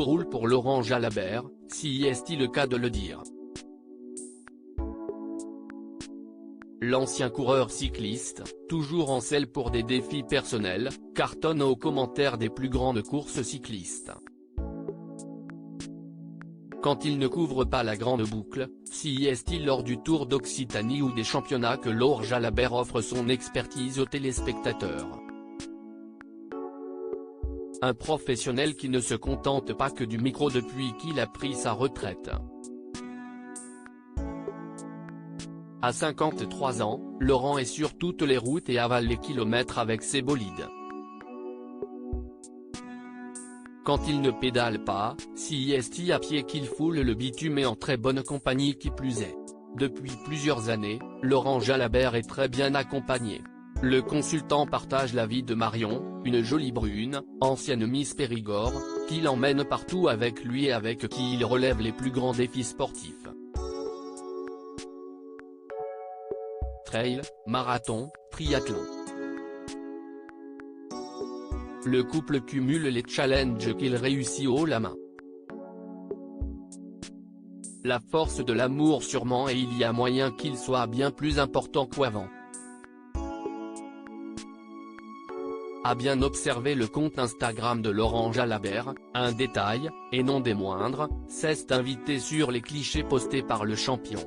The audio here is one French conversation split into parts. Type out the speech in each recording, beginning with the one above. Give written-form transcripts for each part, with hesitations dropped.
roule pour Laurent Jalabert, si est-il le cas de le dire. L'ancien coureur cycliste, toujours en selle pour des défis personnels, cartonne aux commentaires des plus grandes courses cyclistes. Quand il ne couvre pas la grande boucle, si est-il lors du Tour d'Occitanie ou des championnats que Laurent Jalabert offre son expertise aux téléspectateurs. Un professionnel qui ne se contente pas que du micro depuis qu'il a pris sa retraite. À 53 ans, Laurent est sur toutes les routes et avale les kilomètres avec ses bolides. Quand il ne pédale pas, si est à pied qu'il foule le bitume et en très bonne compagnie qui plus est. Depuis plusieurs années, Laurent Jalabert est très bien accompagné. Le consultant partage la vie de Marion, une jolie brune, ancienne Miss Périgord, qui l'emmène partout avec lui et avec qui il relève les plus grands défis sportifs. Trail, marathon, triathlon. Le couple cumule les challenges qu'il réussit haut la main. La force de l'amour sûrement, et il y a moyen qu'il soit bien plus important qu'avant. À bien observer le compte Instagram de Laurent Jalabert, un détail, et non des moindres, c'est invité sur les clichés postés par le champion.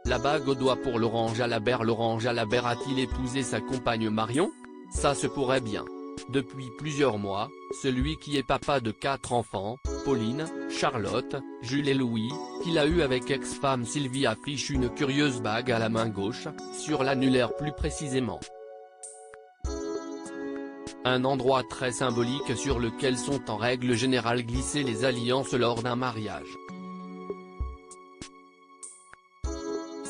La bague au doigt pour Laurent Jalabert. Laurent Jalabert a-t-il épousé sa compagne Marion? Ça se pourrait bien. Depuis plusieurs mois, celui qui est papa de 4 enfants, Pauline, Charlotte, Jules et Louis, qu'il a eu avec ex-femme Sylvie, affiche une curieuse bague à la main gauche, sur l'annulaire plus précisément. Un endroit très symbolique sur lequel sont en règle générale glissées les alliances lors d'un mariage.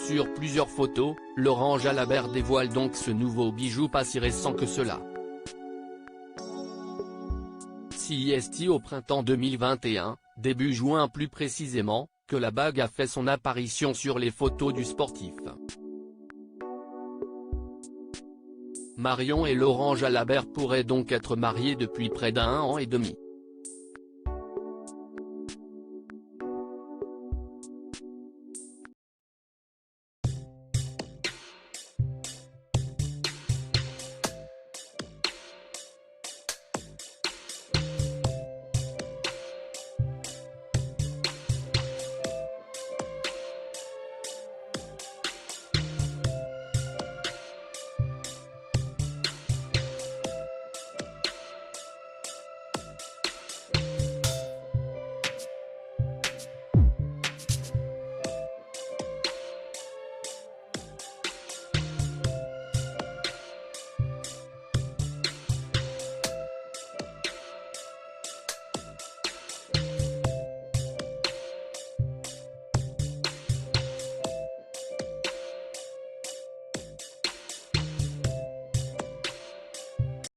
Sur plusieurs photos, Laurent Jalabert dévoile donc ce nouveau bijou pas si récent que cela. Si est au printemps 2021, début juin plus précisément, que la bague a fait son apparition sur les photos du sportif. Marion et Laurent Jalabert pourraient donc être mariés depuis près d'1 an et demi.